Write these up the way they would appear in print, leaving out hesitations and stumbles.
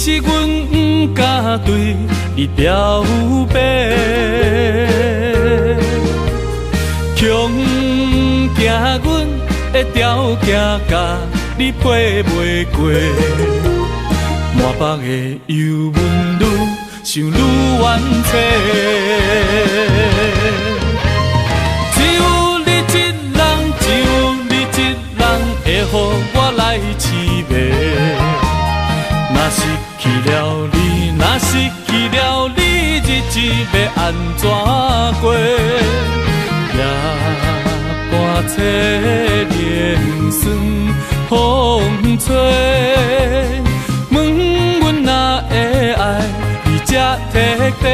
是阮不敢对你表白，强行阮的条件甲你配袂过，满腹的忧闷愈想愈怨切。只有你一人，只有你一人会予我来凄迷。若失去了你，若失去了你，日子要安怎过？夜半切连酸风吹，问阮哪会爱你这徹底？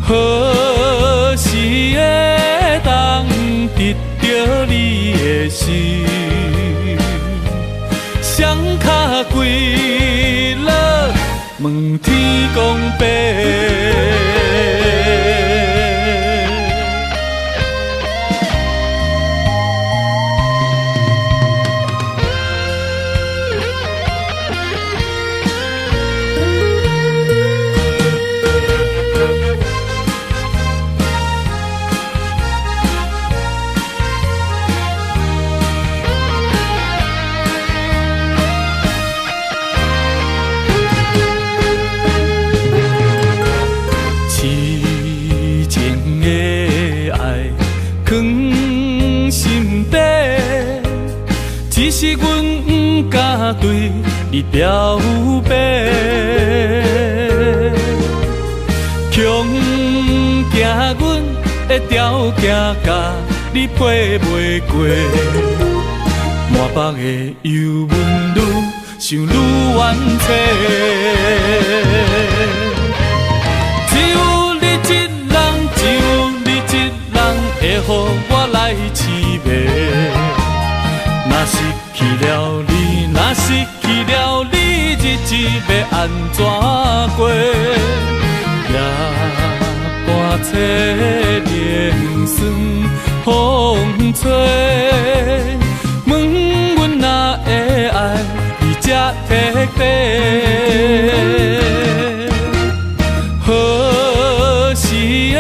何時會當得到你的心？雙腳跪落，問天公伯。是阮不敢对你表白，强行阮的条件甲你配袂过，满腹的忧闷愈想愈怨切。只有你一人，只有你一人会予我来凄迷。若失去了你，若失去了你，日子要安怎过？夜半切连酸风吹，问阮哪会爱你这徹底？何時會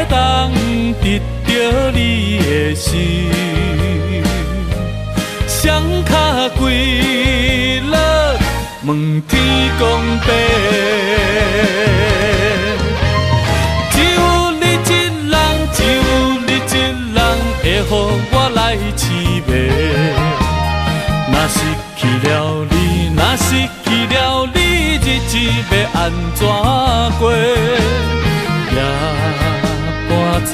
當得到你的心？雙腳跪落，問天公伯。只有你一人，只有你一人會予我來凄迷。若失去了你，若失去了你，日子要安怎過？夜半切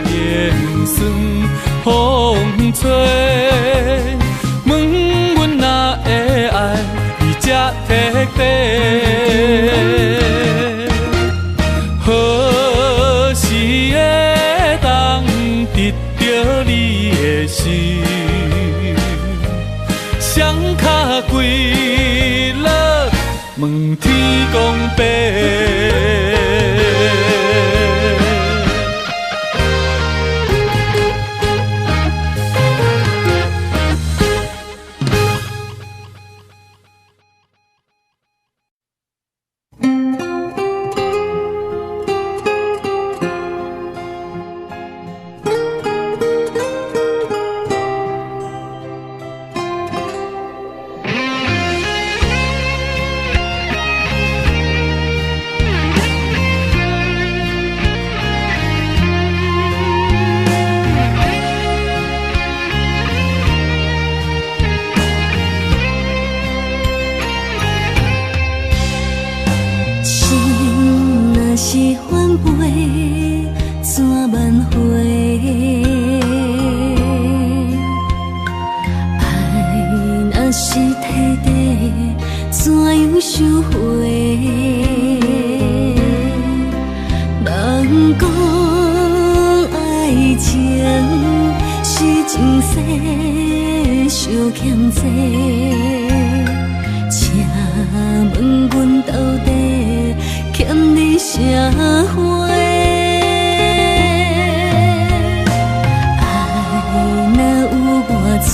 連酸風吹，問阮哪會愛你這徹底？何時會當得到你的心？雙腳跪落，問天公伯。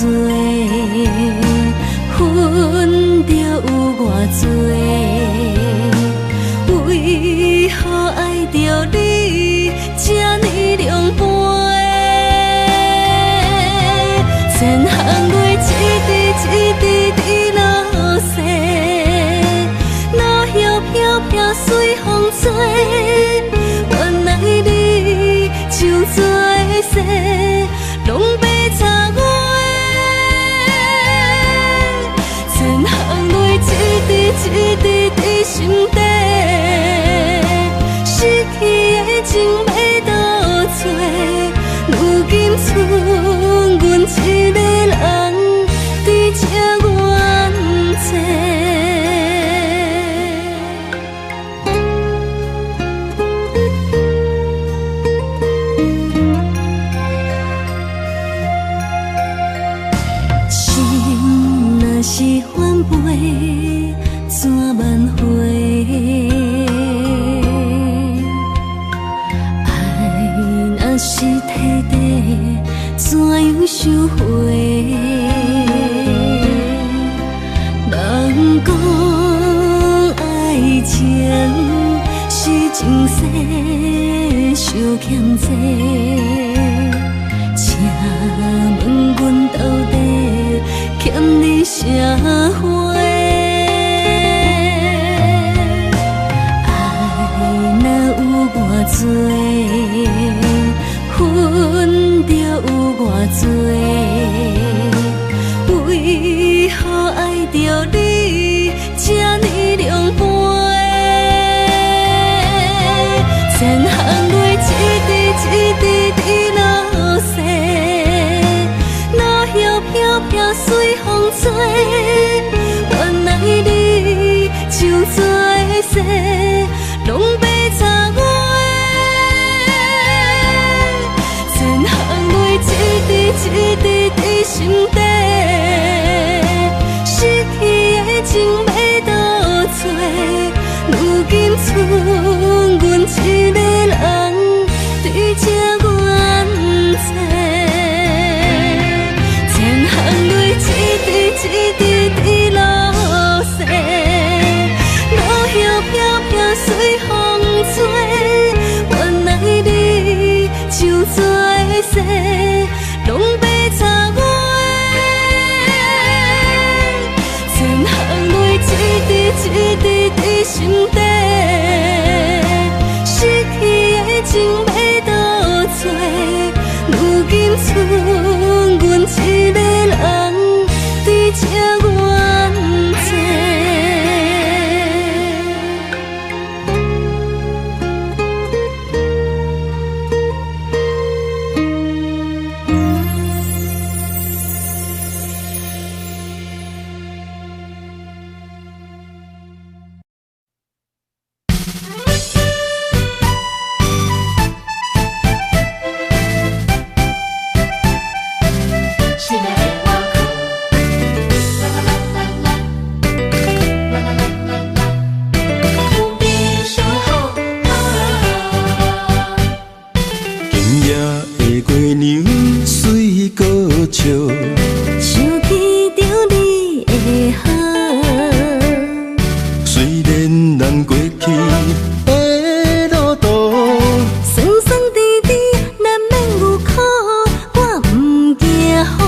最。一滴滴落雪，落叶飘飘随风吹。原来你像作势，拢被插我的，千行泪一滴一滴滴心底，失去的情要倒找？如今剩阮一个人，伫这怨嗟。心若是翻飞，怎挽回？爱若是体地，怎样收回？人讲爱情是前世相欠债，请问阮到底欠你啥货？爱若有偌多，恨着有偌多，为何爱着你这呢凉薄？千行泪一滴一滴滴落雪，落叶飘飘随风吹。原来你像作势，拢被插我的，千行泪一滴一滴滴心底，失去的情要倒找？如今剩阮一个人，伫这怨嗟。千行泪一滴一滴滴落雪，落叶飘飘随风吹。原来你像作势，拢被插我的，千行泪一滴一滴滴心底，失去的情要倒找？如今剩阮一个人，伫这怨嗟。想起着你的好，虽然咱过去的路途酸酸甜甜，难免有苦，我不惊风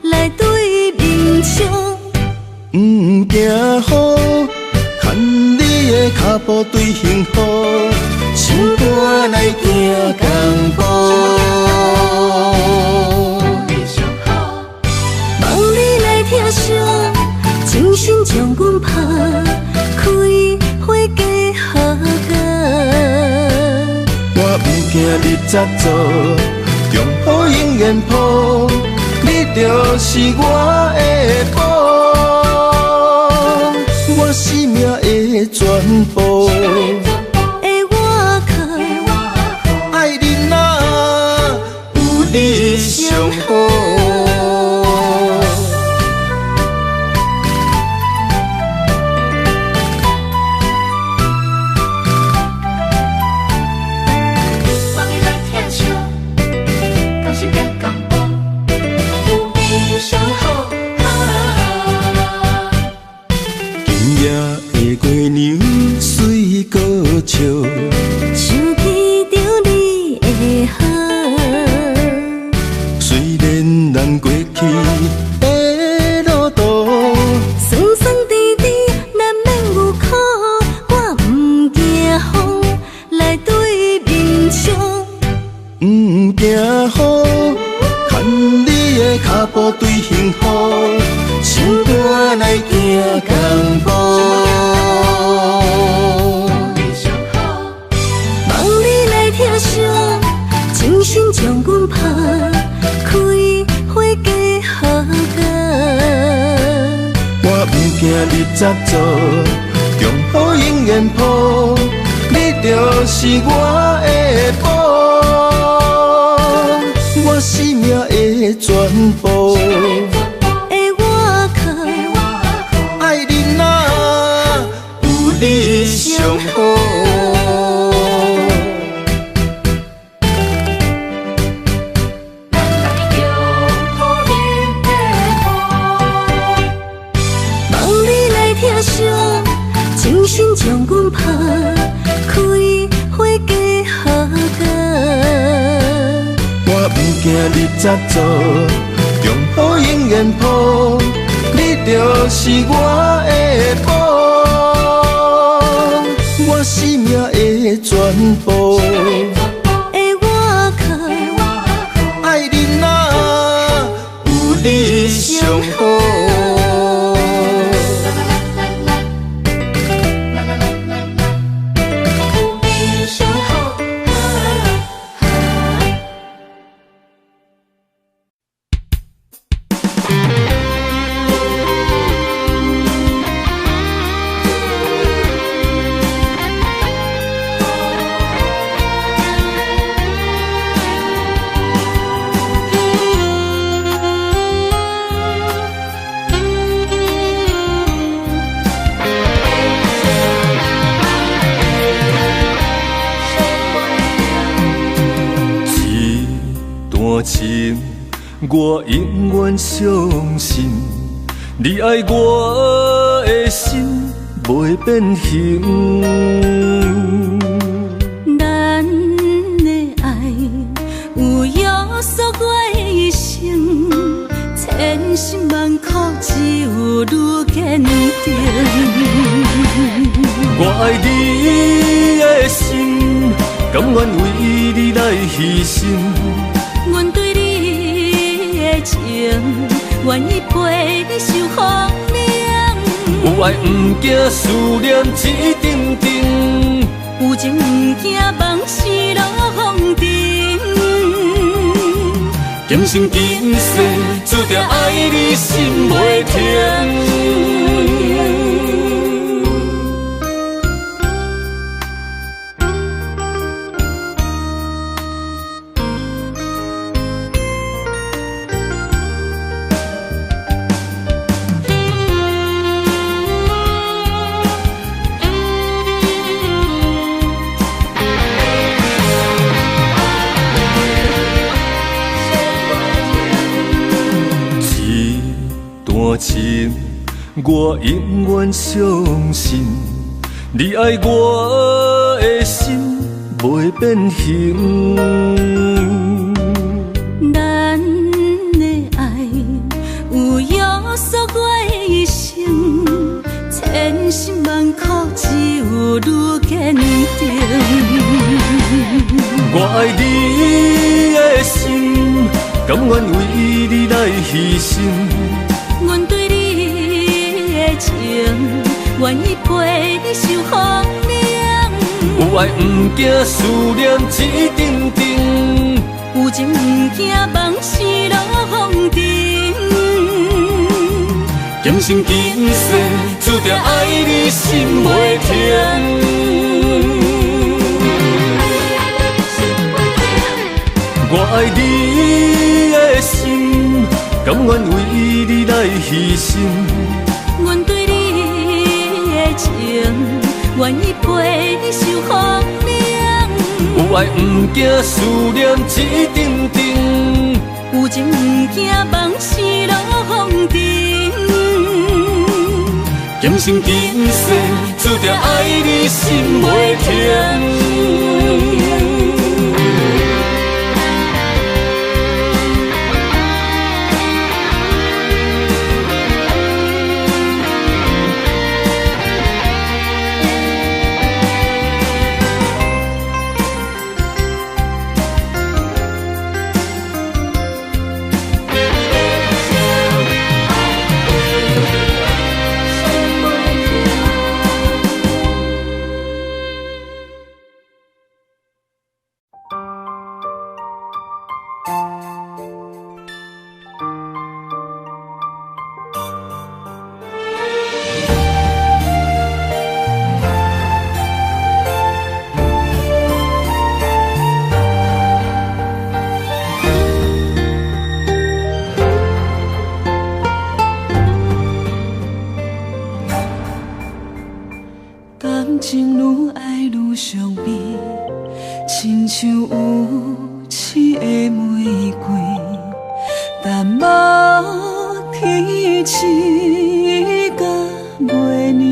来对面冲，不惊雨，牵你的脚步对幸福，心肝来行同步。听声，真心将阮拍开花嫁好嫁。我不惊你早做，中雨永远抱，你就是我的宝，我生命的全部。的我靠，爱你哪有你上好。想起着你的好，虽然惊雨，牵你的脚步对幸福，心肝来行共步。望你来听声，精神将阮拍，开花结好果。我不惊你早做，中好永远抱，你就是我的宝，我生命的全部。的我靠，爱你哪有你上好。精神将阮拍，开花结好果。我不惊你早做，中好永远抱，你就是我的宝，我生命的全部。的我靠，爱你哪有你上好。我永远相信，你爱我的心袂变形。咱的爱有约束我的一生，千辛万苦只有愈坚定。我爱你的心，甘愿为你来牺牲。阮对你的情，愿意陪你受风凉。有爱不惊思念一阵阵，有情不惊梦是落风尘。今生今世注定爱你心袂停。情，我永远相信，你爱我的心袂变形。咱的爱有约束我的一生，千辛万苦只有愈坚定。我爱你的心，甘愿为你来牺牲。阮对你的情，愿意陪你受风凉。有爱不惊思念一阵阵，有情不惊梦是落风尘。今生今世注定爱你心袂停。我爱你的心，甘愿为你来牺牲。阮对你的情，愿意陪你受风凉。有爱不惊思念一阵阵，有情不惊梦是落风尘。今生今世注定爱你心袂停。亲像有刺的玫瑰，淡薄天星甲月亮，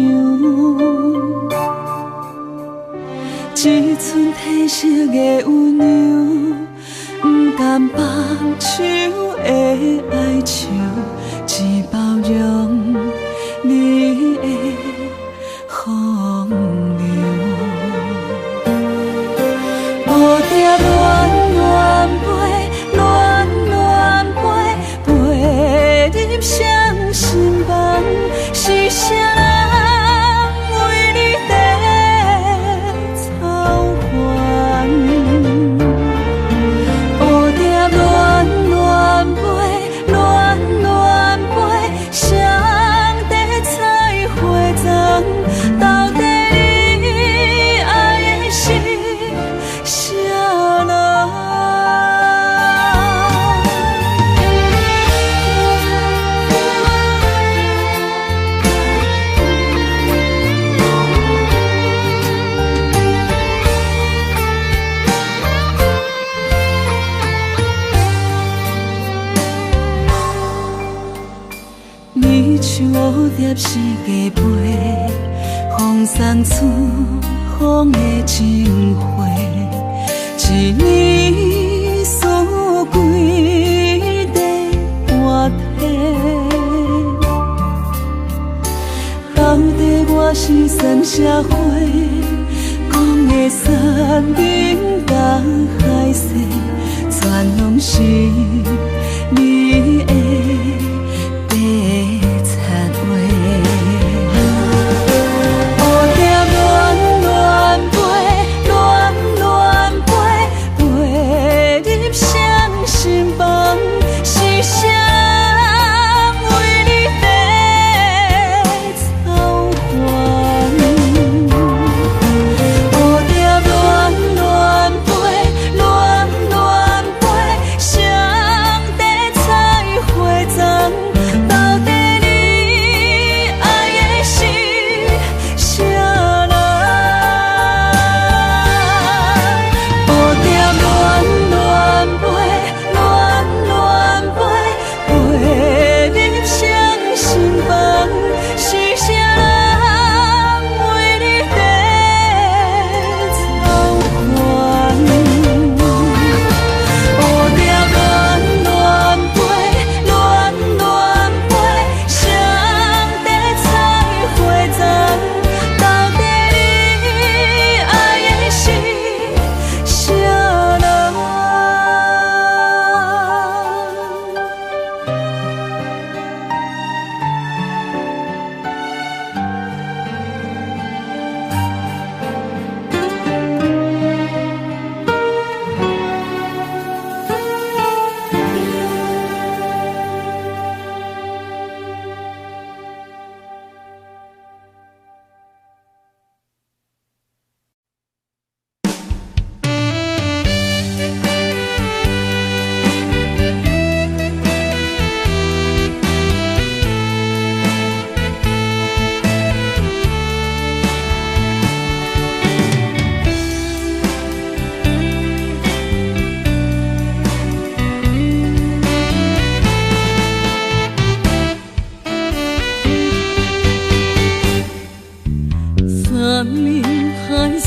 一寸褪色的温柔，不甘放手的哀愁，只包容你的风流。蝴蝶恋恋飞，恋恋飞，飞入双心房，是谁人为你在操烦？蝴蝶恋恋飞，恋恋飞，谁在采花丛？到底你爱的是谁人？你像蝴蝶是家飞，风送出风的情花，一年四季在换体。到底我是算啥货？讲的山顶甲海誓，全拢是你的白贼话。蝴蝶恋恋飞，恋恋飞，飞入双心房，是谁人为你在操烦？蝴蝶恋恋飞，恋恋飞，谁在采花丛？到底你爱的是谁人？蝴蝶恋恋飞，恋恋飞，飞入双心房，是谁人为你在操烦？蝴蝶恋恋飞，恋恋飞，谁在采花丛？到底你爱的是谁人？三面海誓，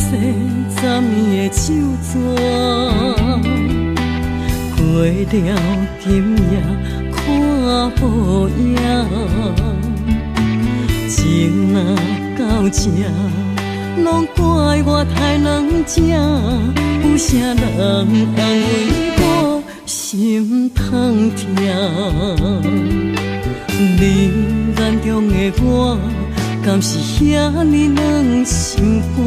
十年的手纸，过了今夜看无影，情若到这，拢怪我太软情，有啥人安慰我心痛痛？你眼中的我，敢是遐尼软心肝？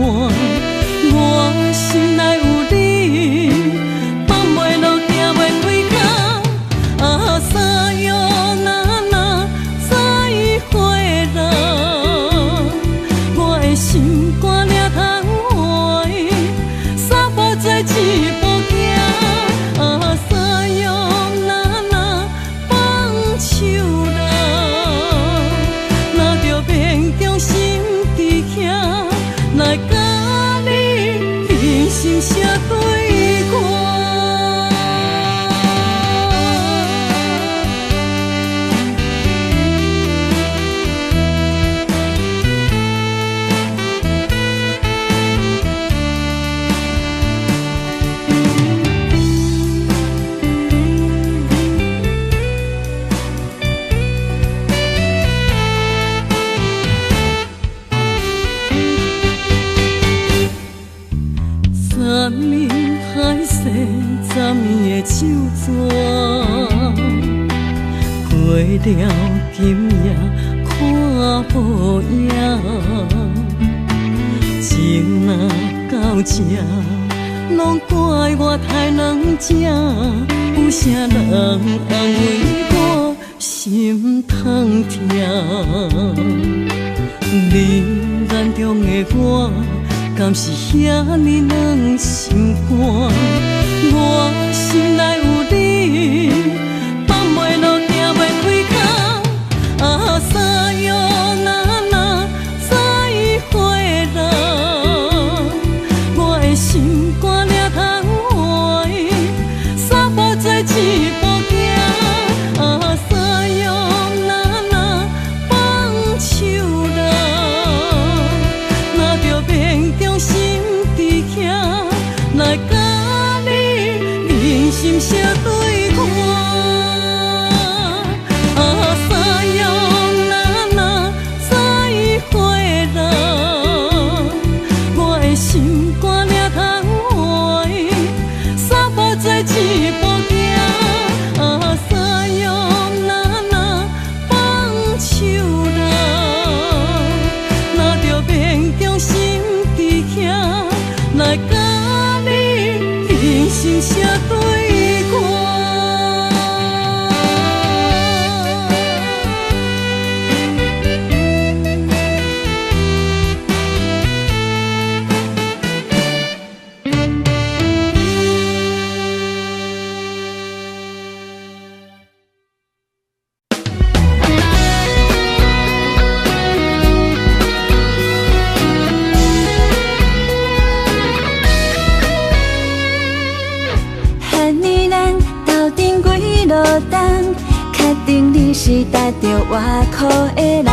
我心内有你，放袂落，行袂开口。啊，三月那再会人，我的心肝领通换，三步做一步行。啊，三月那放手人，若着命中心伫遐，来甲你平时年海誓十年的手纸，过了今夜看无影，情若到这，拢怪我太软情，有啥人安慰我心痛痛？你眼中的我，敢是遐尼软心肝？我心内有你，放袂落，行袂开口。啊，三月那再会啦，我的心肝抓通换，三步做一步行。啊，三月那放手啦，若着命中心伫遐，来甲你人心相对看。啊，三月那再会啦，我的心肝抓通换，三步做一步行。啊，三月那放手啦，若着命中心伫遐，来甲你人心相对看。确定你是踏着外裤的人，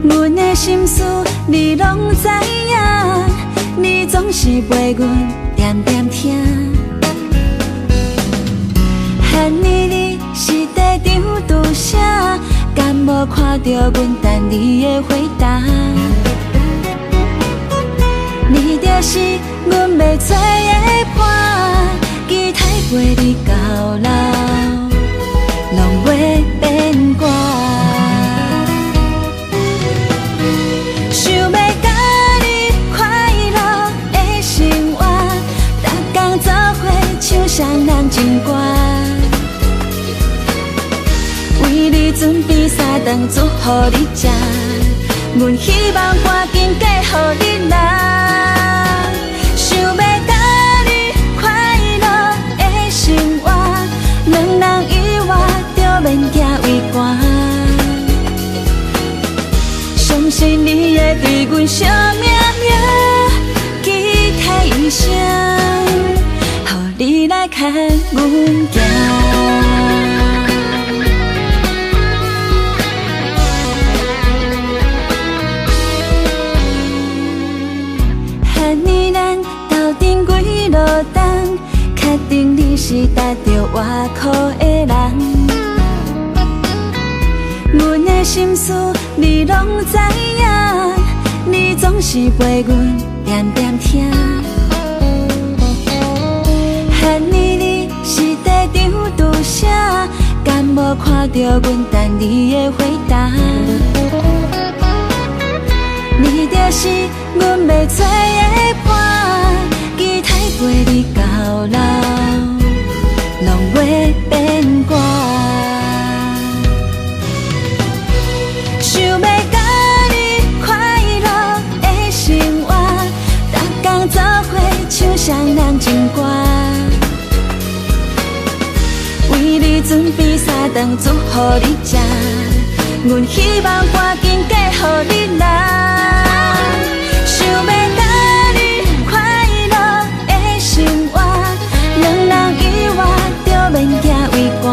阮的心事你拢知影，你总是陪阮点点听。喊你是在场拄啥？敢无看到阮等你的回答？你就是阮要做的伴，期待陪你到老，拢袂变卦。想要甲你快乐的生活，逐天做伙唱双人情歌，为你准备三顿煮予你食，阮希望赶紧嫁予你啦。想要甲你快乐的生活，两人以外就免惊畏寒。相信你会对阮惜命命，期待一生，予你来牵阮行。确定你是踏着外裤的人，阮的心事你拢知影，你总是陪阮点点听。喊你是在场拄啥？敢无看到阮等你的回答？你就是阮要做的伴，期待陪你到老，拢袂变卦。想要甲你快乐的生活，逐天做伙唱双人情歌，为你准备三顿煮予你食，阮希望赶紧嫁予你啦。想要甲你快乐的生活，两人以外就免惊畏寒。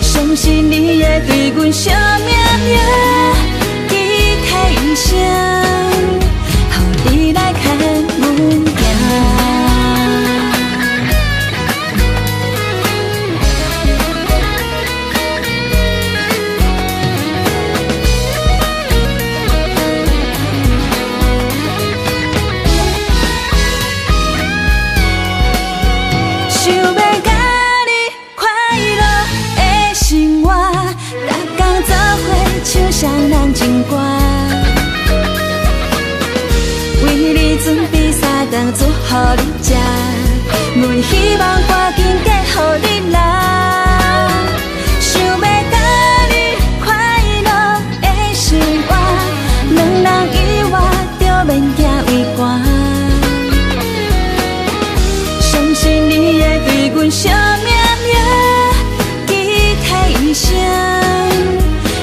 相信你会对阮惜命命，期待一生，予你来牵阮行。准备三顿煮予你食，阮希望赶紧嫁予你啦。想要甲你快乐的生活，两人以外就免行为寒。相信你会对阮笑眯眯，期待一生，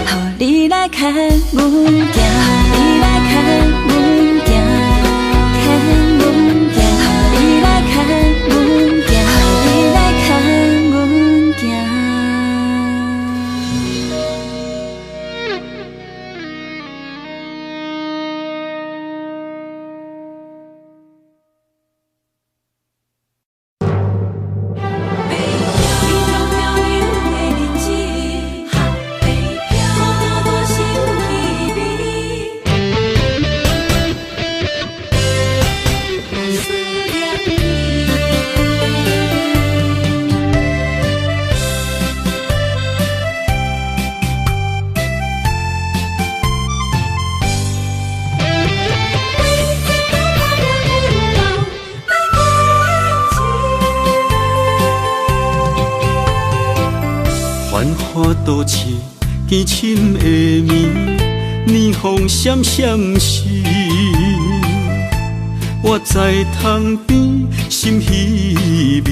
予你来看阮行，你来看阮行，看阮行，你来看阮行，你来看阮行。繁华都市，凄深的暝，霓虹闪闪时，我在窗边心稀微。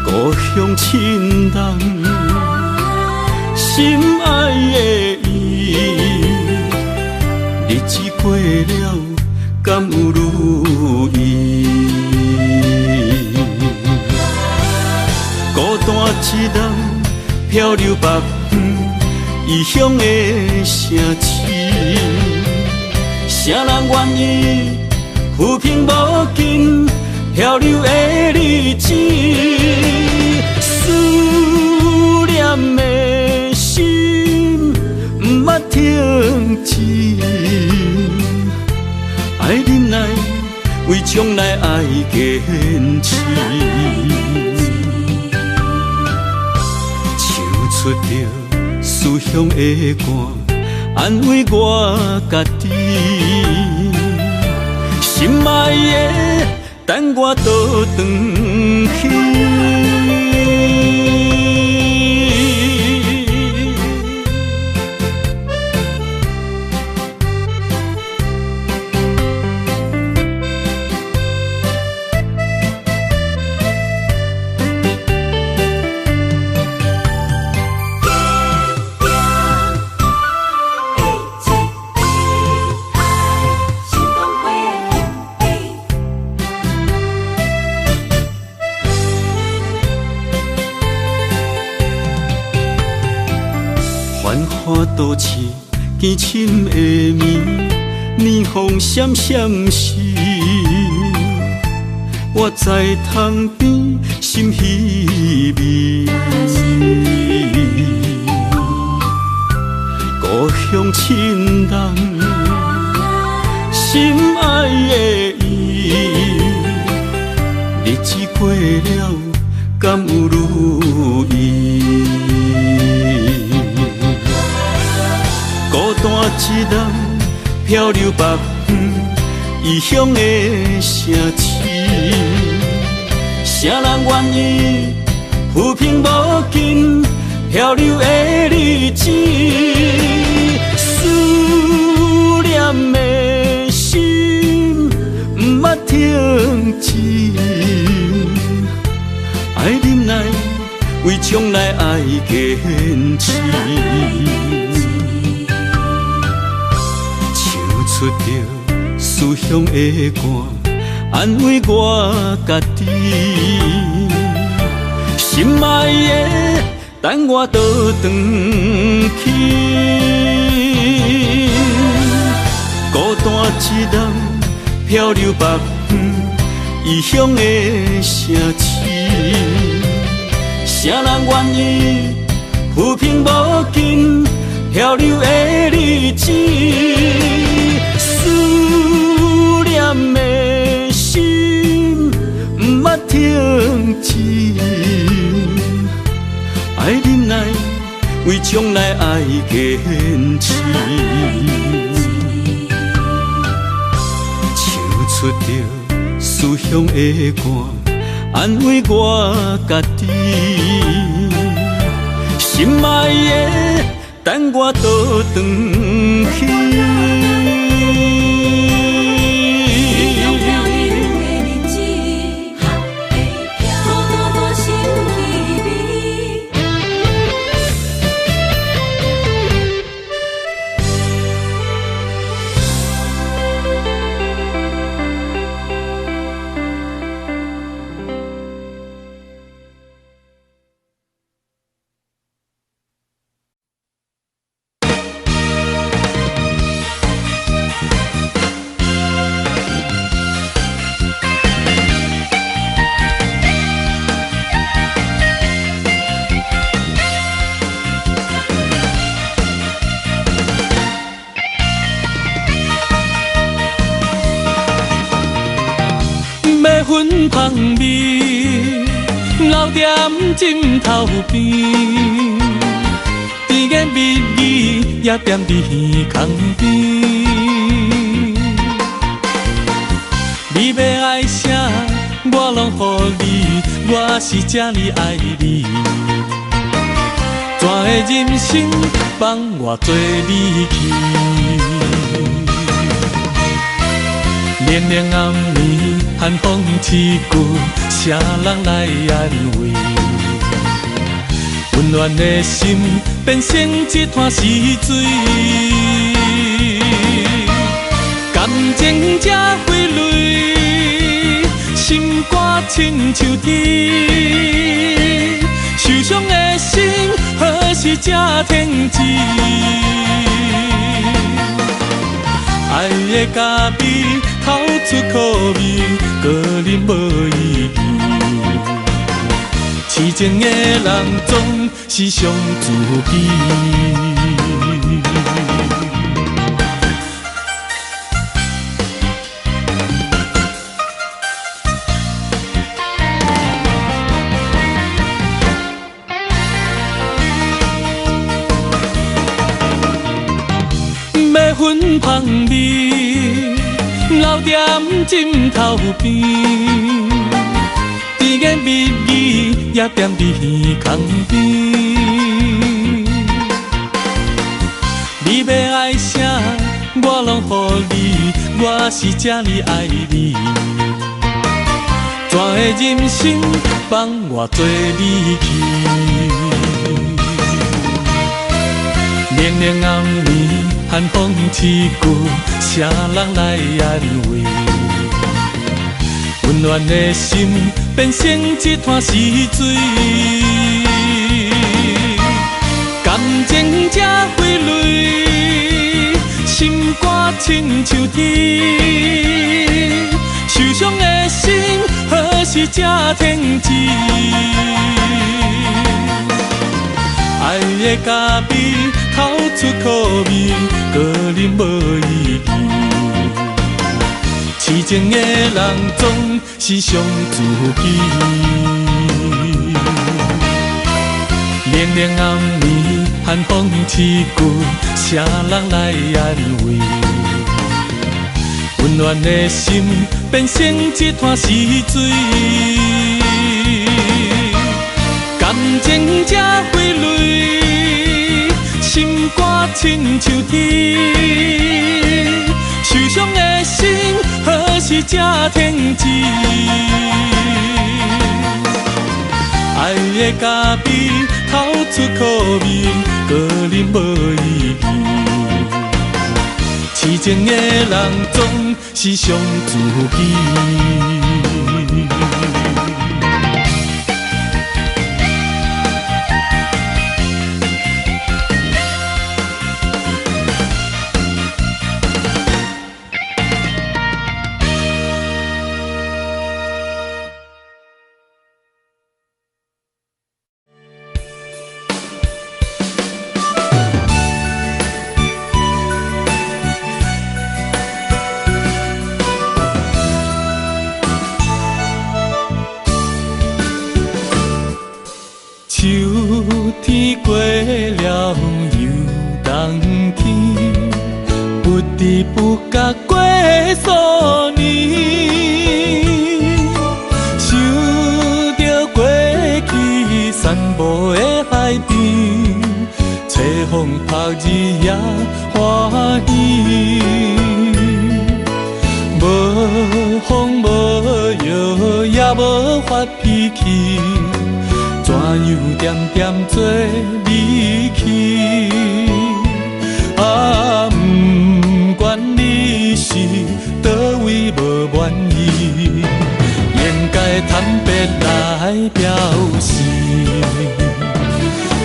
故乡亲人，心爱的伊，日子过了，敢有如意？孤单一人漂流北方，异乡的城市，谁人愿意浮萍无尽漂流的日子？思念的心不捌停止，爱忍耐，为将来爱坚持。唱出着思乡的歌，安慰我家己。心爱的，等我倒转去。繁华都市，凄深的暝，霓虹闪闪时，我在窗边心稀微。故乡亲人，心爱的伊，日子过了，敢有如意？孤单一人漂流北方，异乡的城市，谁人愿意浮萍无尽漂流的日子？思念的心不捌停止，爱忍耐，为将来爱坚持。唱出着思乡的歌，安慰我家己。心爱的，等我倒转去。孤单一人漂流北方，异乡的城市，谁人愿意浮萍无尽漂流的日子？思念的心不捌停止，爱忍耐，为将来爱坚持。出着思乡的歌，安慰我家己。心爱的，等我倒转去。粉芳味，留踮枕头边，甜言蜜语也踮伫耳孔边。你要爱啥，我拢予你，我是这呢爱你。怎的人生放我做你去？连连暗暝，寒风刺骨，谁人来安慰？温暖的心变成一滩死水，感情才飞泪，心肝亲像铁，受伤的心何时才停止？爱的咖啡透出苦味，个人无意义。痴情的人总是伤自己。要粉芳味，留踮枕头边，甜言蜜语也踮伫耳孔边。你要爱啥，我拢予你，我是这呢爱你。怎的人生放我做你去？连连暗暝，寒风刺骨，谁人来安慰？温暖的心变成一滩死水，感情才飞泪，心肝亲像铁，受伤的心何时才停止？爱的咖啡透出苦味，个人无意义。痴情的人总是伤自己。连连暗暝，寒风刺骨，谁人来安慰？温暖的心变成一滩死水，感情才飞泪，心肝亲像铁，受伤的心何时才停止？爱的咖啡透出苦味，个人无意义。痴情的人总是伤自己。秋天过了又冬天，不知不觉过数年。想着过去散步的海边，吹风晒日也欢喜。无风无摇也无发脾气，怎样点点做离去？啊，不管你是倒位无满意，应该坦白来表示。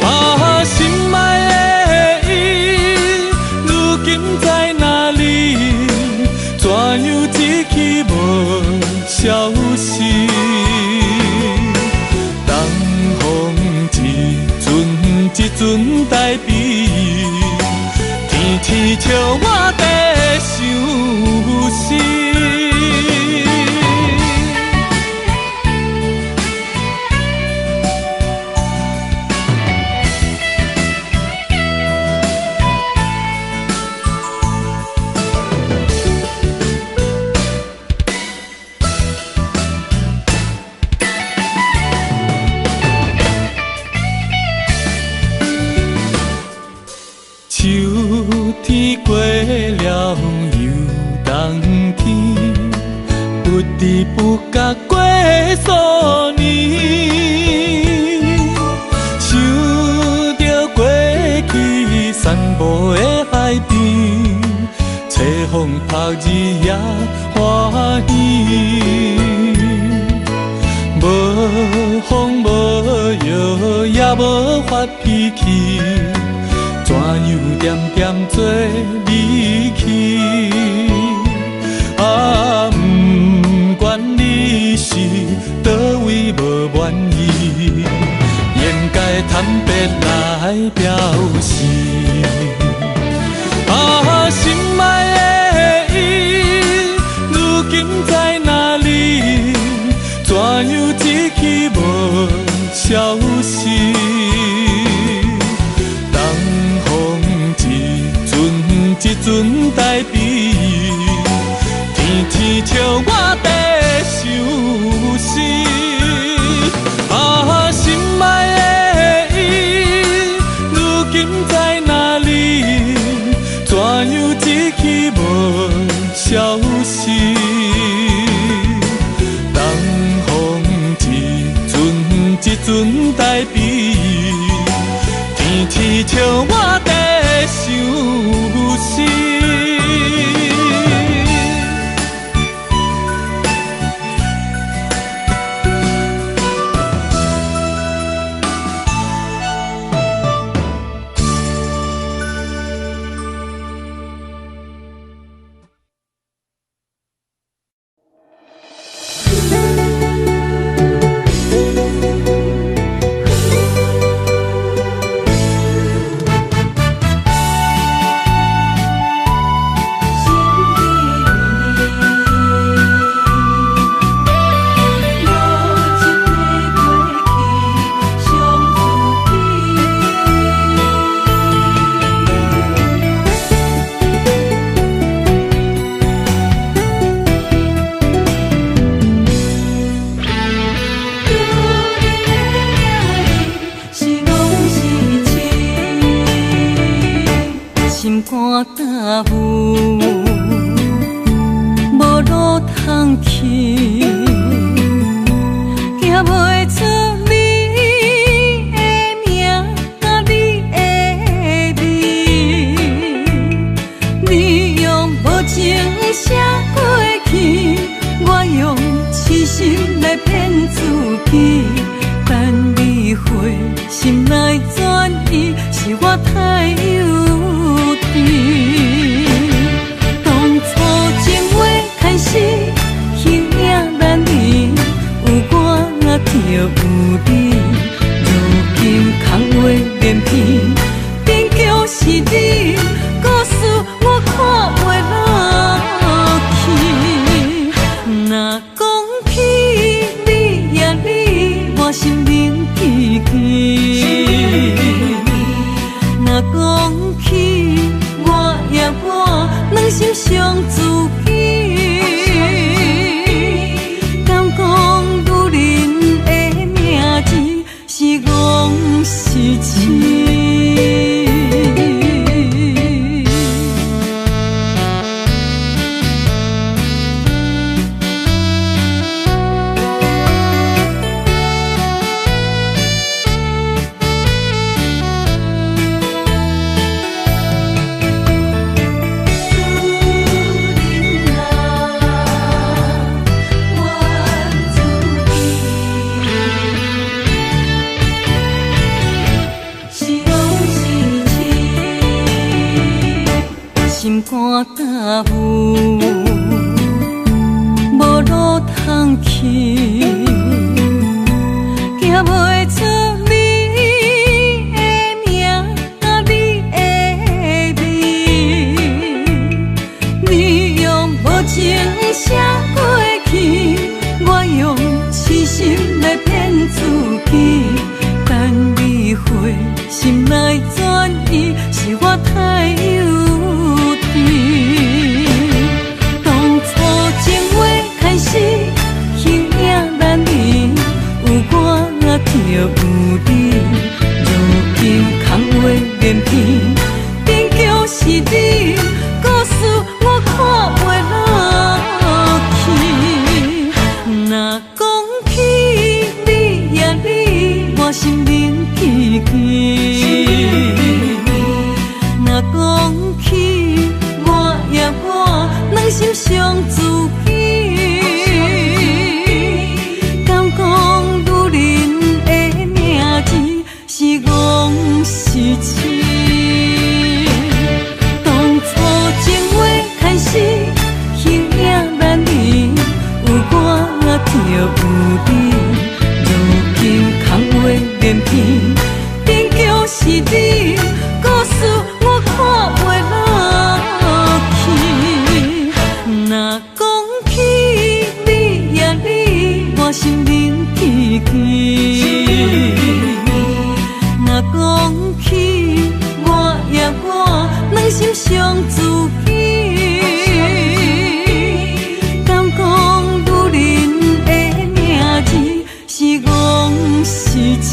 啊，心爱的伊，如今在哪里？怎样一去无消息？东风一阵带比，天气笑我在想死。秋天过了又冬天，不知不觉过数年。想着过去散步的海边，吹风晒日也欢喜。无风无摇也无发脾气，怎样点点做离去？啊，不管你是倒位无满意，应该坦白来表示。啊，心爱的伊，如今在哪里？怎样一去无消息？一阵带比，天天笑我在想死。啊，心爱的伊，如今在哪里？怎样一去无消息？东风一阵带比，天天笑我在想死。讲起我也我，两心相知己。心肝担负，无路通去，行袂出你的名甲你的字，你用无情写过去，我用痴心来骗自己。等你回心来转意，是我太幼稚。当初情话开始，形影难离，有我就有你。如今空话连篇，终究是你，故事我看袂落去。若讲起你呀你，我心灵记记。若讲起我呀我，两心相知己。敢讲女人的名字是戆是痴？当初情话开始，形影难离，有我就有你。如今空话连篇，终究是你，故事我看袂落去。若讲起你呀你，我心灵记记。若讲起我呀我，两心相知己。敢讲女人的名字是戆是痴？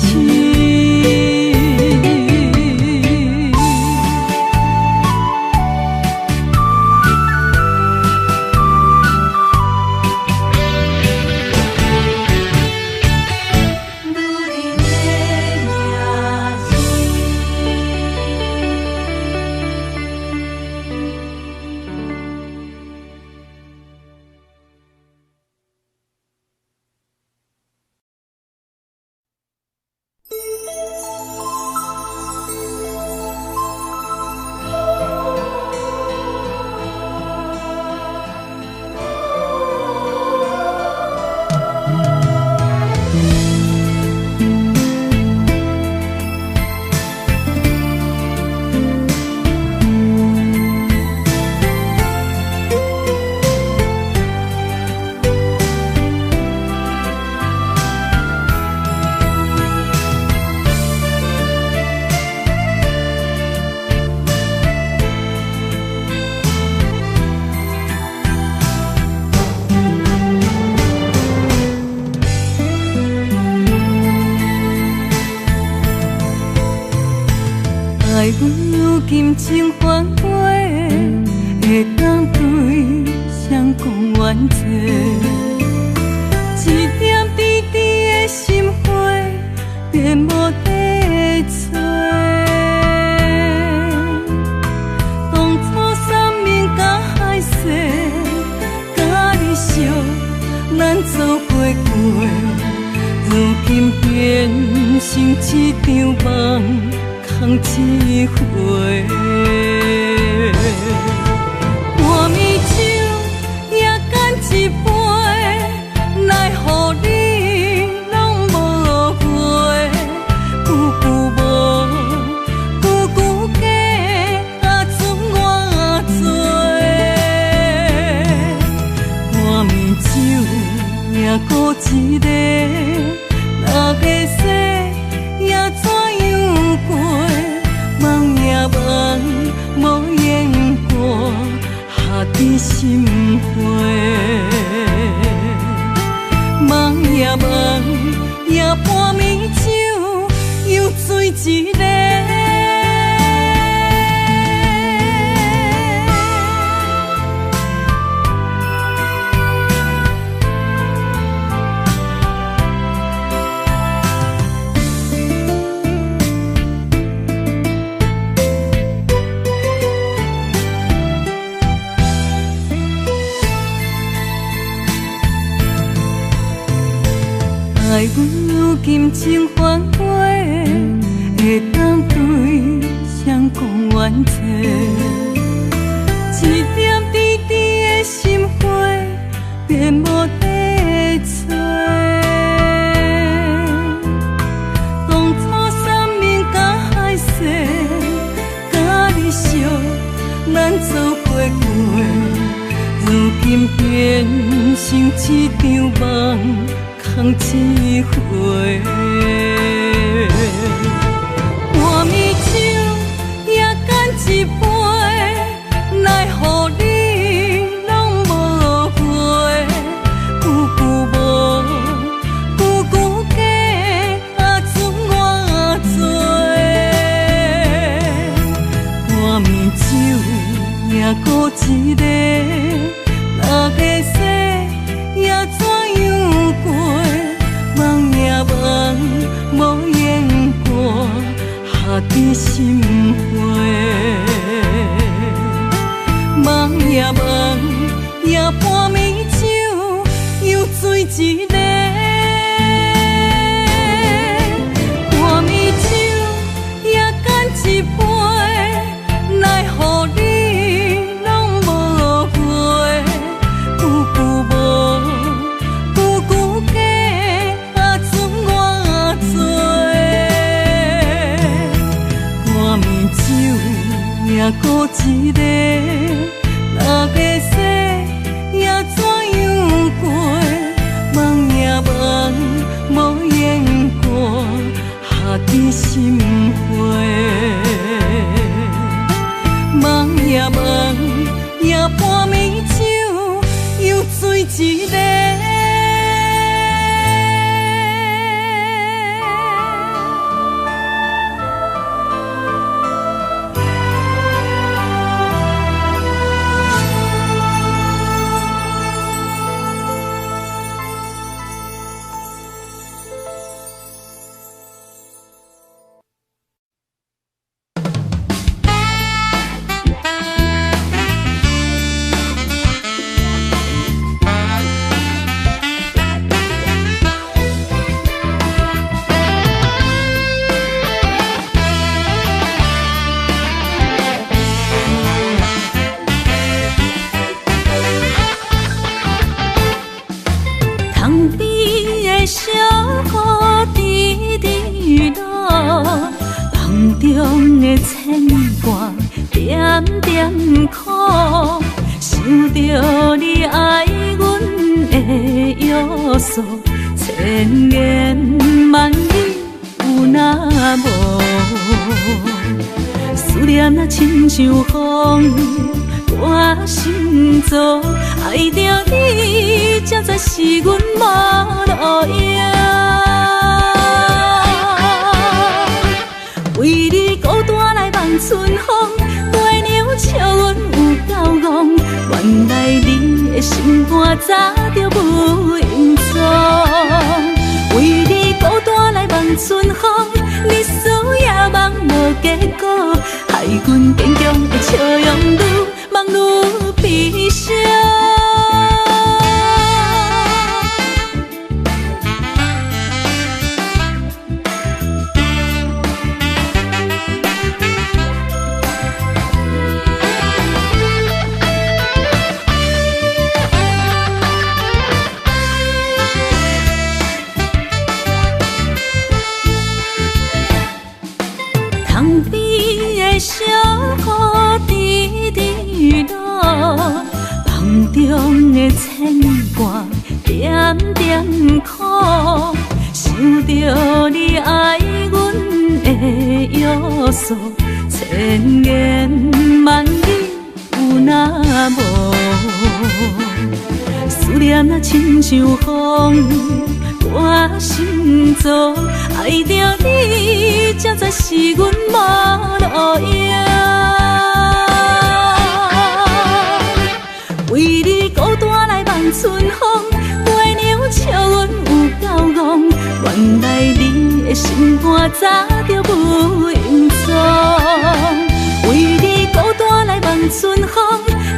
爱阮今情反悔，会当对谁讲冤错？一点滴滴的心花，变无地找。当初三面甲海誓，甲你惜，咱做伙过，如今变成一场梦。空一回，半暝酒也干一杯，奈何你拢无回？久久无，久久假，剩我做。半暝酒也孤一个，若个说也怎样过？梦也梦，无言过，下伫心花。梦也梦，也半暝酒又醉一个。爱阮今情反悔，会当对谁讲冤错？无地找。当初生命甲海誓，甲你惜，咱做伙过。如今变成一场梦，空一回。半暝酒也干一杯，奈何你拢无回？久久无，久久假，剩我做。半暝酒也孤一个。那个世也怎样过？梦也梦，无言过，下伫心扉。梦也梦，也半暝酒又醉一个。半暝酒也干一杯，奈何你拢无回？久久无，久久假，剩我做。半暝酒也孤一个，那个世也怎样过？梦也梦，无言过，下伫心扉。梦也梦，也半暝酒又醉一个。中的牵挂，点点苦，想着你爱阮的约束，千言万语有那无？思念啊，亲像风，我心中爱着你，才知是阮无路用。为你孤单来望春风，月娘笑阮有够戆，原来你的心肝早就不用装。为你孤单来望春风，日思夜梦无结果，害阮坚强的笑容愈梦愈悲伤。窗边的小雨滴滴落，梦中的牵挂点点苦，想着你爱阮的约束，千言万语有那无？思念啊，亲像风。我心中爱着你，才知是阮无路用。为你孤单来望春风，月娘笑阮有够戆，原来你的心肝早就不用装。为你孤单来望春风，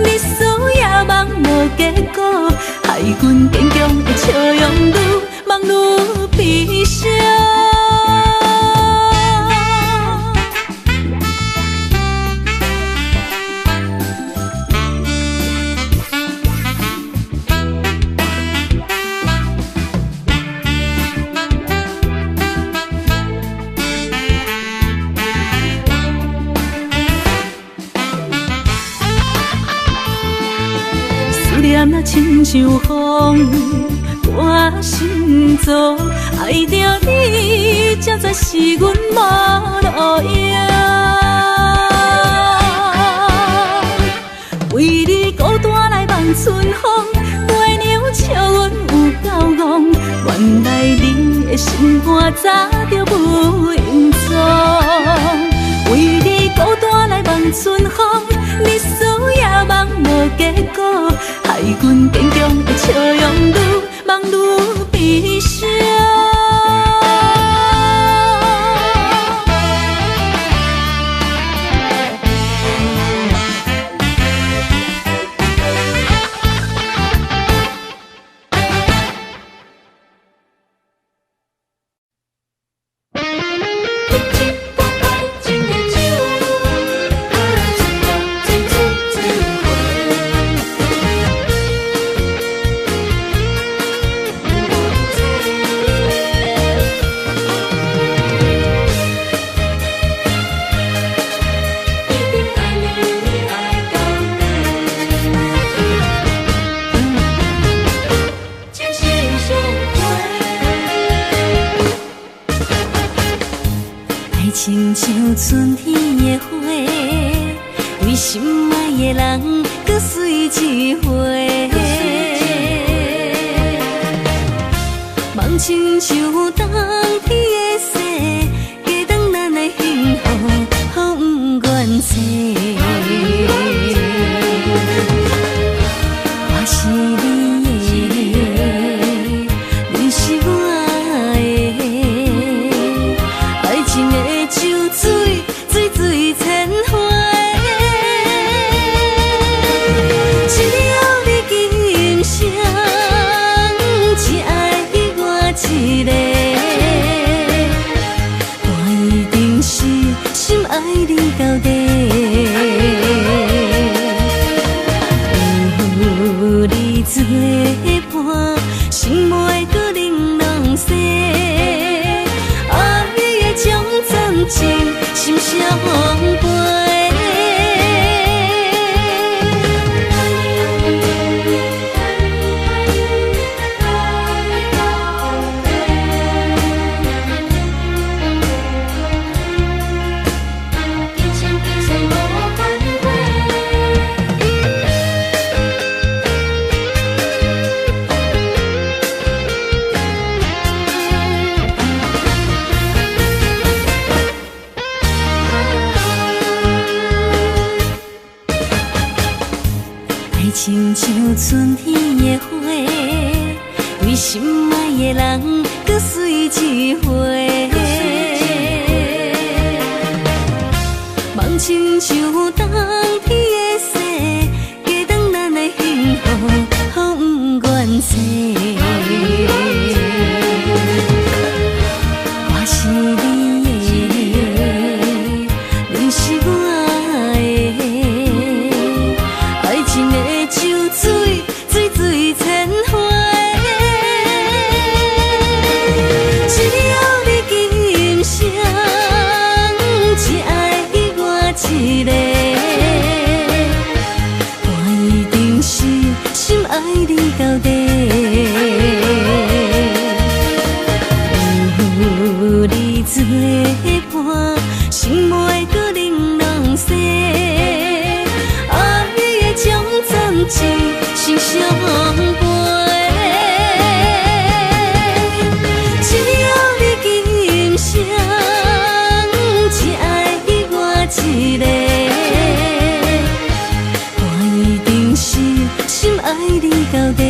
日思夜梦无结果，害阮坚强的笑容愈梦愈悲伤。念啊亲像风，我心中爱着你，才知是阮无路用。为你孤单来望春风，月娘笑阮有够戆，原来你的心肝早就不隐藏。为你孤单来望春风，你思也梦无结果，害阮坚强的笑容愈梦愈悲伤。亲像春天的花，为心爱的人搁水一回。梦亲像冬天的雪，加长咱的幸福，风不愿吹。我是你的，你是我的，爱情的。水水千回，只有你今生只爱我一个，我一定是心爱你到底。有你作伴，心袂搁冷冷雪，爱的种种情。心相陪，亲像春天的花，为心爱的人搁水一回。梦亲像冬天的雪，加长咱的幸福，风不愿吹。我是你的，你是我的，爱情的。水水千回，只有你今生只爱我一个，我一定是心爱你到底。有你作伴，心袂搁冷冷雪，爱的种种情。心相陪，只有你今生只爱我一个，我一定是心爱你到底。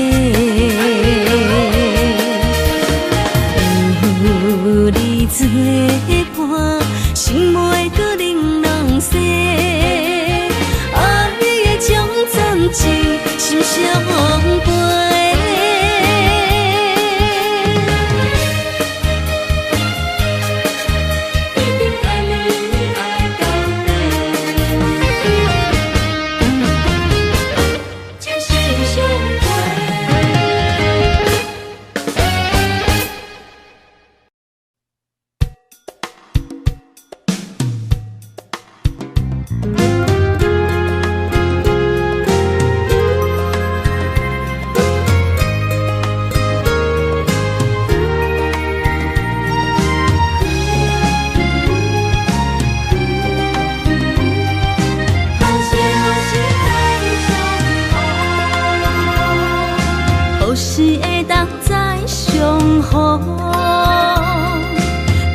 有你作伴，心袂搁冷冷雪，爱的种种情。心相陪。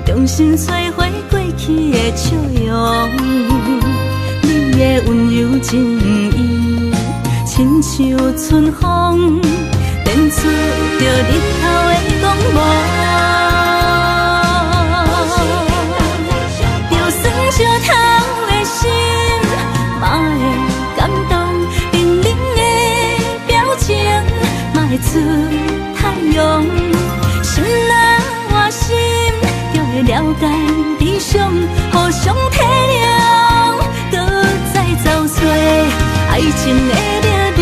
重新摧毁过去的笑容。你的温柔情意，亲像春风，电出着日头的光芒。就算烧透的心，嘛会感动，冷冷的表情，嘛会出太阳。心若换心，就会了解悲伤，互相体谅，搁再找找爱情的力量。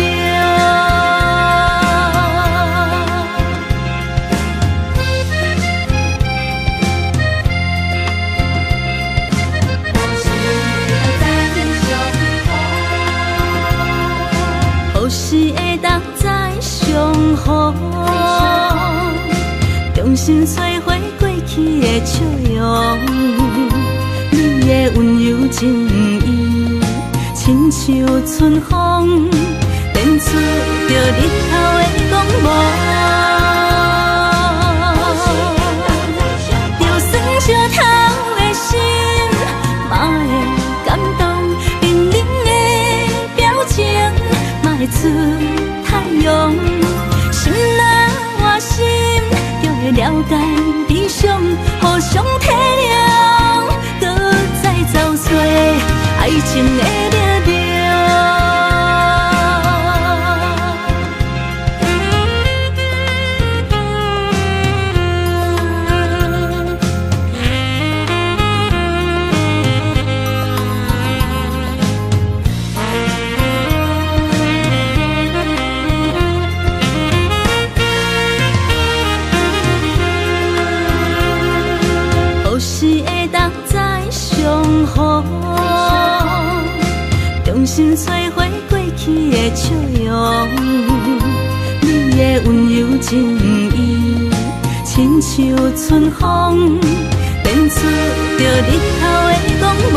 何时会当再相逢？重新摧毁过去的笑容。你的温柔情意，亲像春风，电出着日头的光芒。就算烧透的心，嘛会感动，冷冷的表情，嘛会出太阳。心若换心，会了解悲伤，互相体谅，搁再找找爱情的力量。何时会当再相逢？重新摧毁过去的笑容。你的温柔情意，亲像春风，电出着日头的光芒。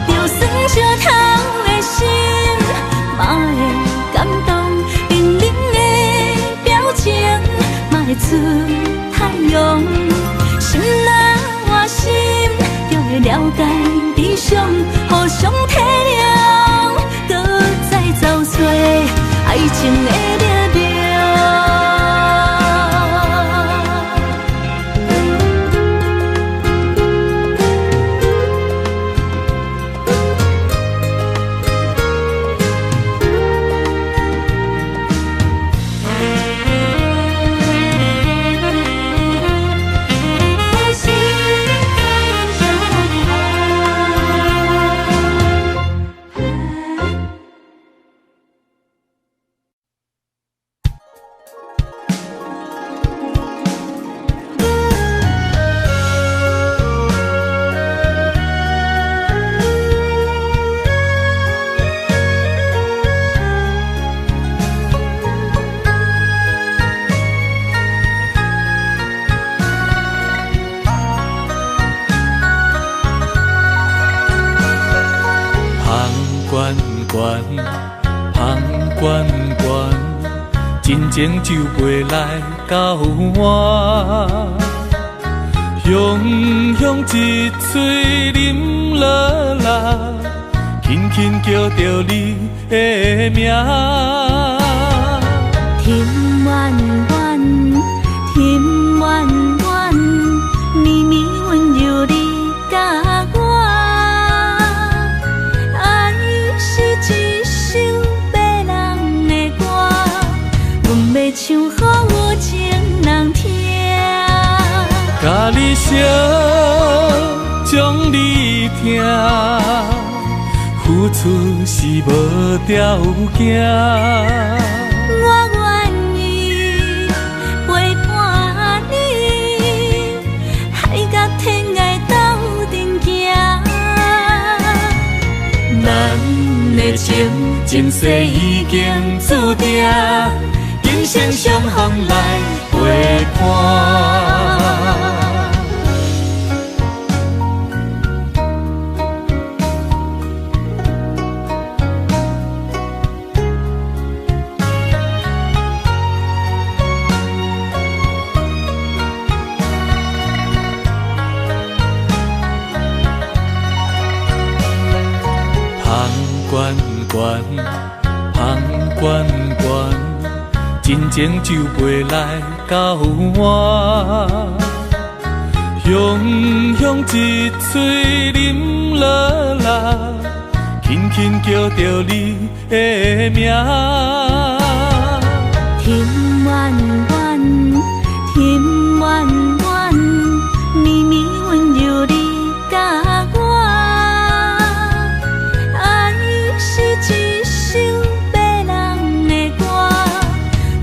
就算烧透的心，嘛会感动，冷冷的表情，嘛会出太阳。心若换心，就会了解悲伤，互相体谅，搁再找找爱情的力量。关关，真情就袂来到我。雄雄一嘴啉落来，轻轻叫着你的名。天远远，天远远，绵绵温柔你甲我。爱是一首迷人的歌，阮要唱予有情人听。甲你烧，将你听，付出是无条件。我愿意陪伴你，海角天涯斗阵行。咱的情前世已经注定，今生相逢来陪伴。悬悬，香悬悬，真情就袂来到我。雄雄一嘴啉落来，轻轻叫着你的名。天远远，天远远，绵绵温柔你甲我。爱是一首迷人的歌，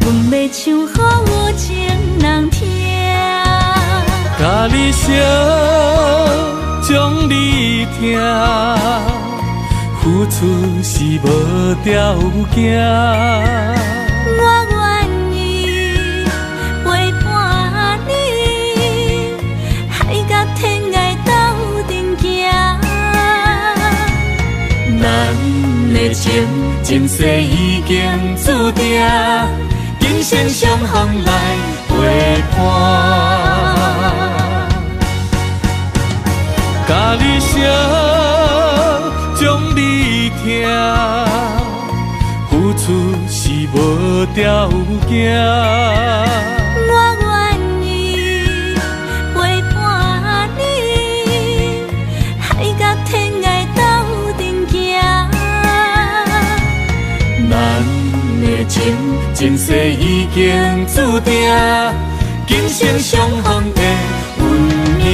阮要唱予有情人听。甲你烧，将你听，付出是无条件。我愿意陪伴你，海角天涯斗阵行。咱的情，前世已经注定，今生相逢来陪伴。甲你烧，将你听，付出是无条件。我愿意陪伴你，海角天涯斗阵行。咱的情，前世已经注定，今生相逢的运命。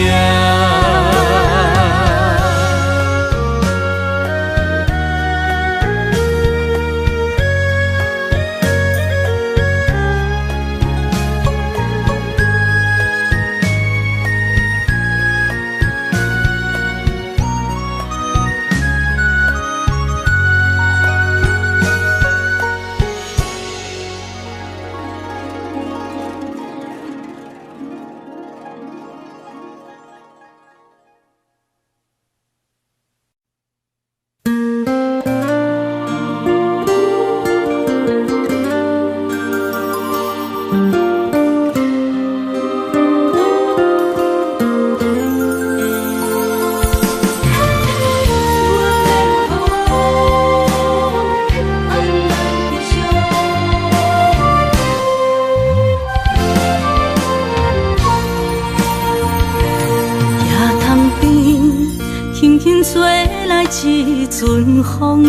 一阵风，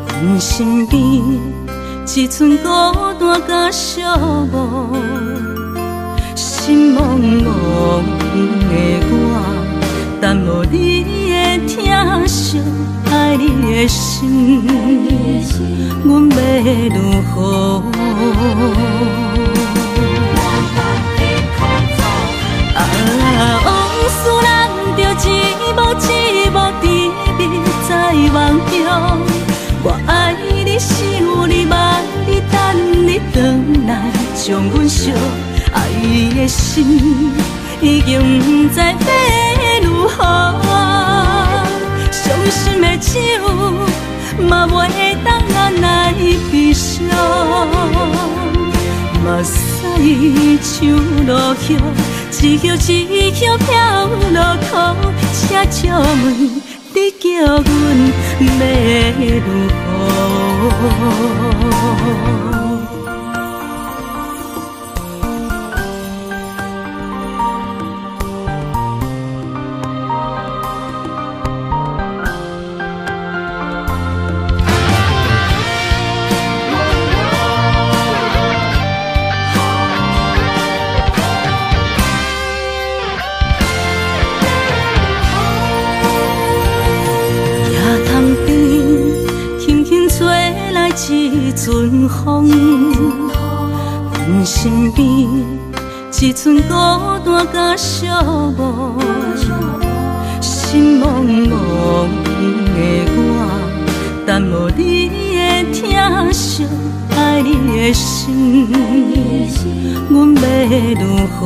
阮身边一寸孤单甲寂寞，心茫茫的我，等无你的疼惜，爱你的心，阮要如何？往事人着一幕一幕甜蜜在梦中，我爱你想你望你等你回来，将阮惜爱的心已经不知要如何。伤心的酒嘛袂当咱来悲伤，目屎像落雨。一叶一叶飘落土，车借问你叫阮要如何？一阵风，阮身边一寸孤单甲寂寞，心茫茫的我，等无你的疼惜，爱你的心，阮要如何？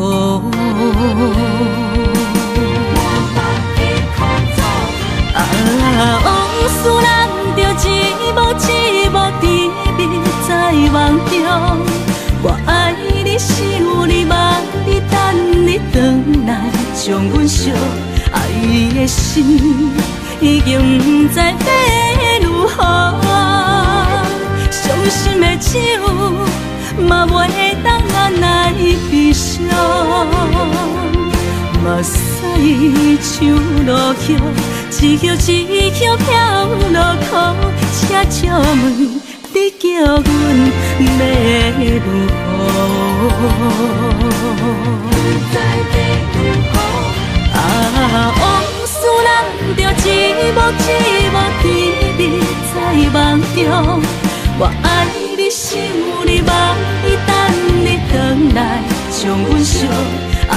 往事人着一幕一幕甜蜜在梦中，我爱你想你望你等你回来，将阮惜爱的心已经不知要如何。伤心的手，嘛袂当按来悲伤。目屎像落雨，一叶一叶飘落雨。请借问你叫阮要如何？啊，往事人着一幕一幕甜蜜在梦中。我爱你，想你，望你，等你回来，将阮惜爱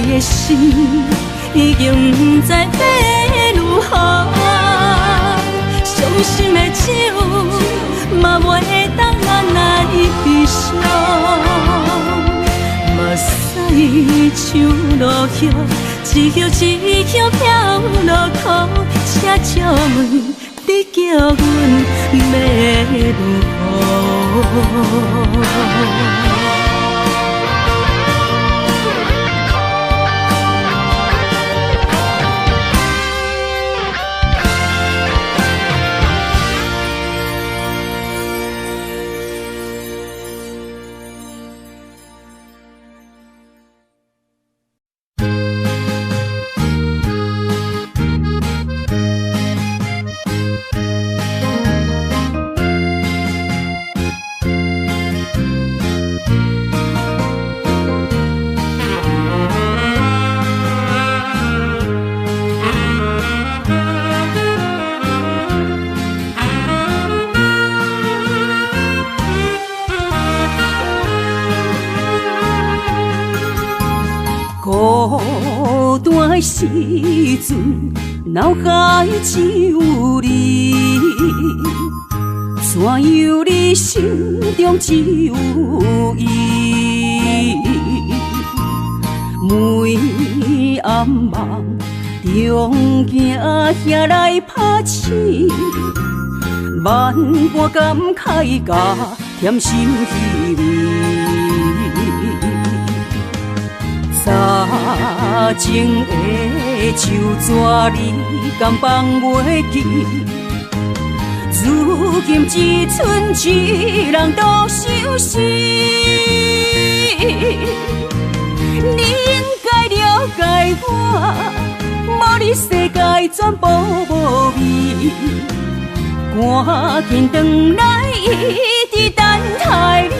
的心已经不知要如何。伤心的手，嘛袂当按来悲伤。目屎像落雨，一叶一叶飘落雨。请借问你叫阮要如何？孤单的时阵，脑海只有你，怎样你心中只有伊？每暗梦中惊遐来拍醒，万般感慨甲甜心稀微。早前的手纸你敢放袂记？如今只剩一人独相思。你应该了解我，无你世界全部无味。赶紧回来，一直等待你。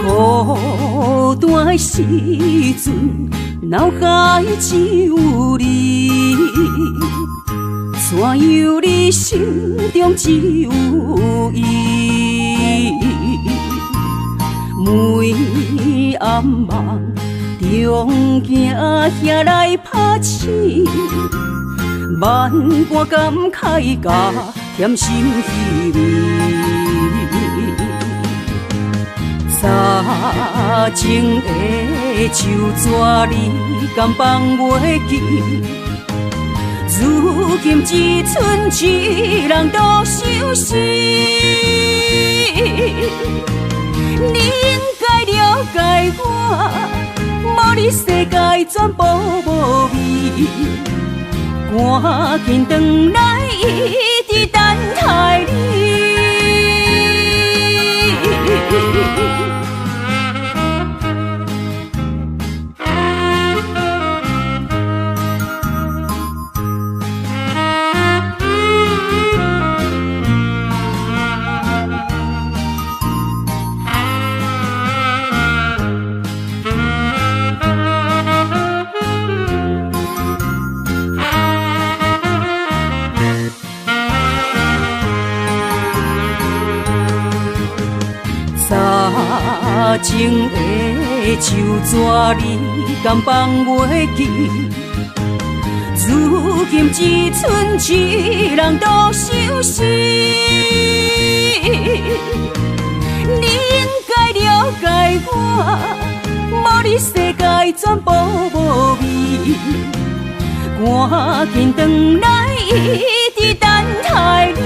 孤单的时阵，脑海只有你，怎样你心中只有伊？每暗梦中惊遐来拍醒，万般感慨甲甜心稀微。早前的手纸你敢放袂记？如今只剩一人独相思。你应该了解我，无你世界全部无味。赶紧回来，一直等待你。早前的手纸你敢放袂记？如今只剩一人独相思。你应该了解我，无你世界全部无味。赶紧回来，一直等待你。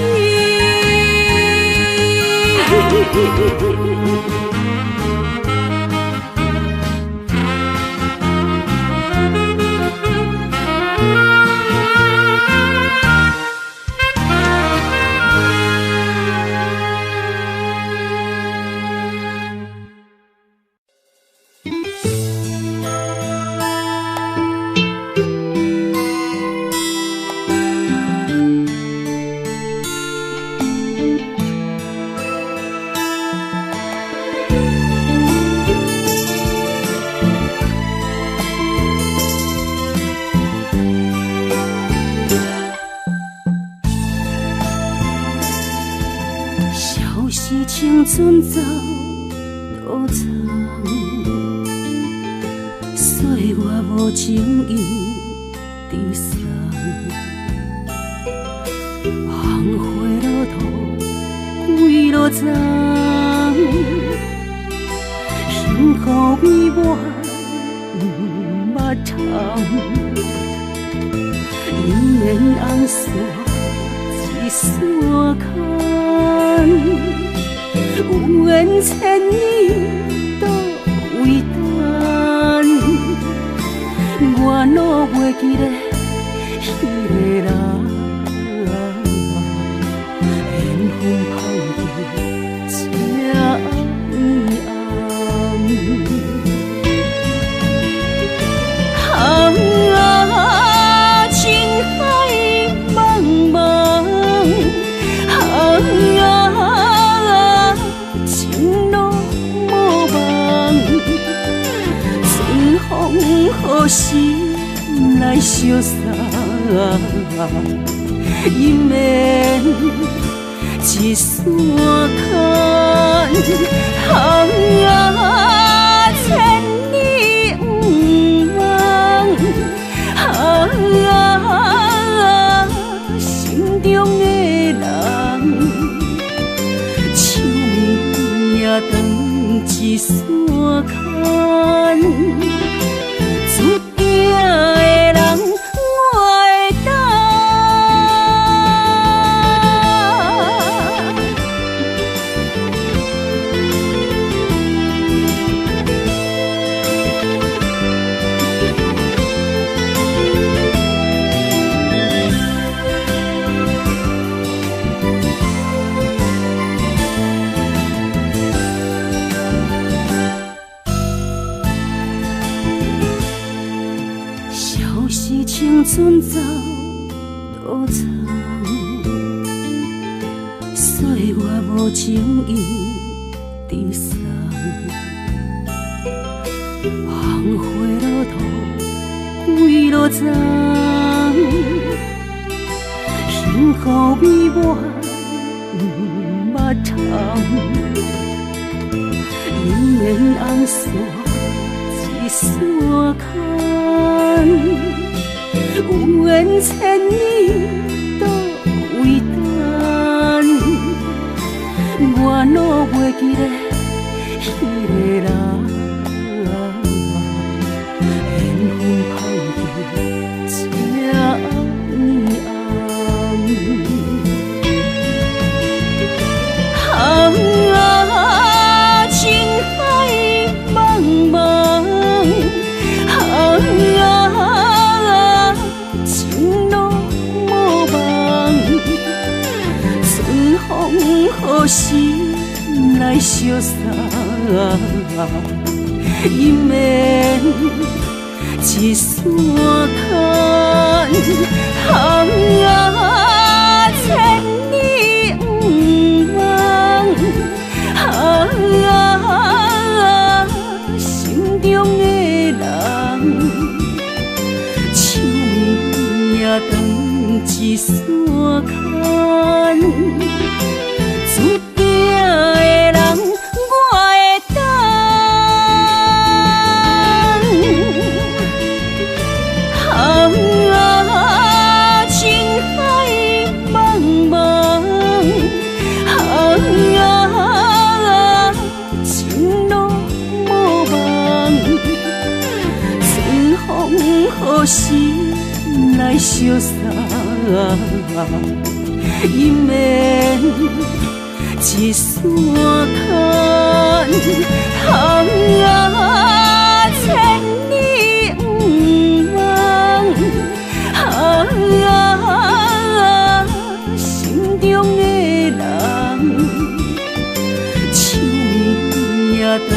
青春走多长，岁月无情意地送，红花落土归落丛，幸福美满捌通，姻缘红线一线牵。有缘千里都为等，我哪袂记得迄个人，缘分放伫这暗暗，啊，情海茫茫，好心来相送，姻缘一线牵，千里不忘，心中的人，手也长一线牵。注定的人，我会等。青春走多长，岁月无情意地送，红花落土归落丛，幸福美满捌通，姻缘红线一线牵。有缘千里都为等，我哪袂记得迄个人，缘分放伫这暗暗，情海茫茫，好心来相送，姻缘一线牵，千里不忘，心中的人，手也长一线牵。注定的人，我会等。相送，伊免一线牵，风啊，千里不忘，心中的人，手也断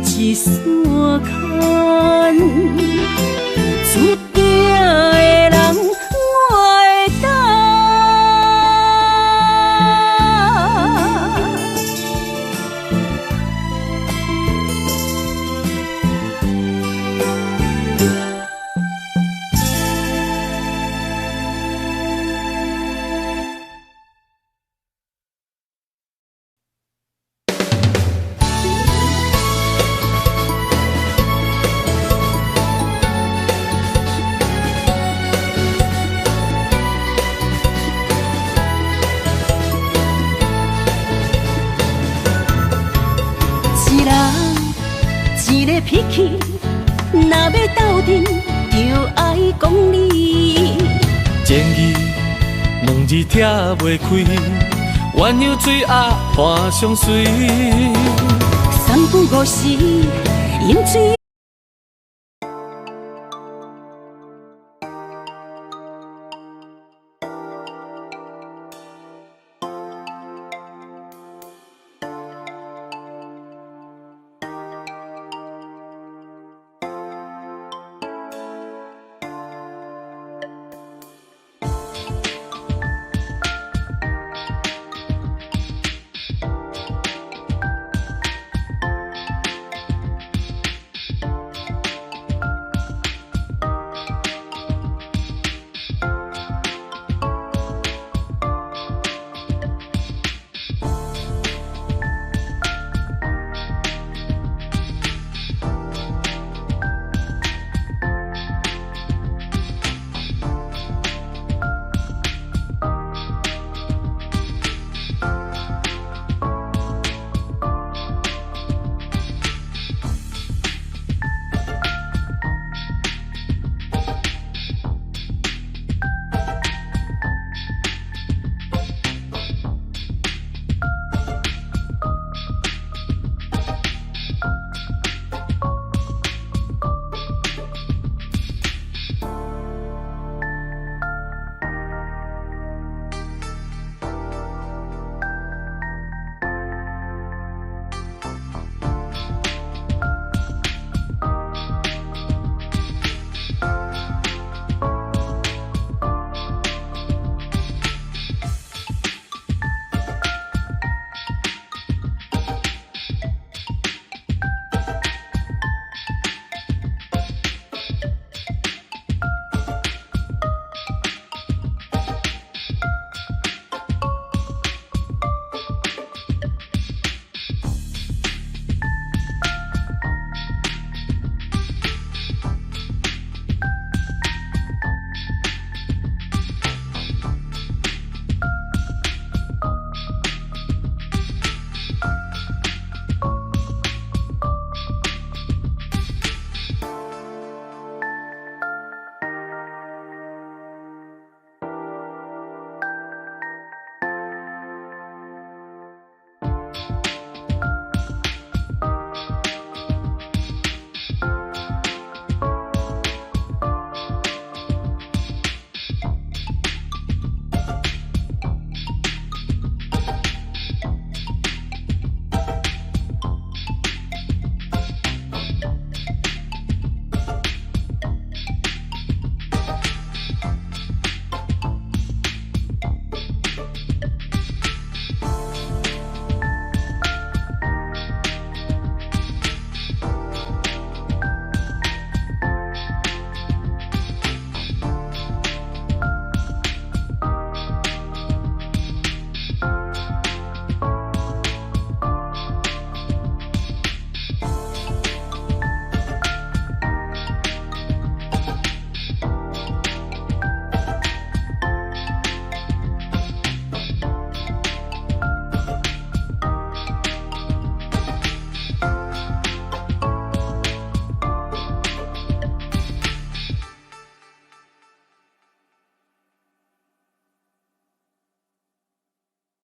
一线牵。注定的人，我会等。一个脾气，若要斗阵，就爱讲理。前义两字拆袂开，鸳鸯水压伴相随。三不五时，饮水。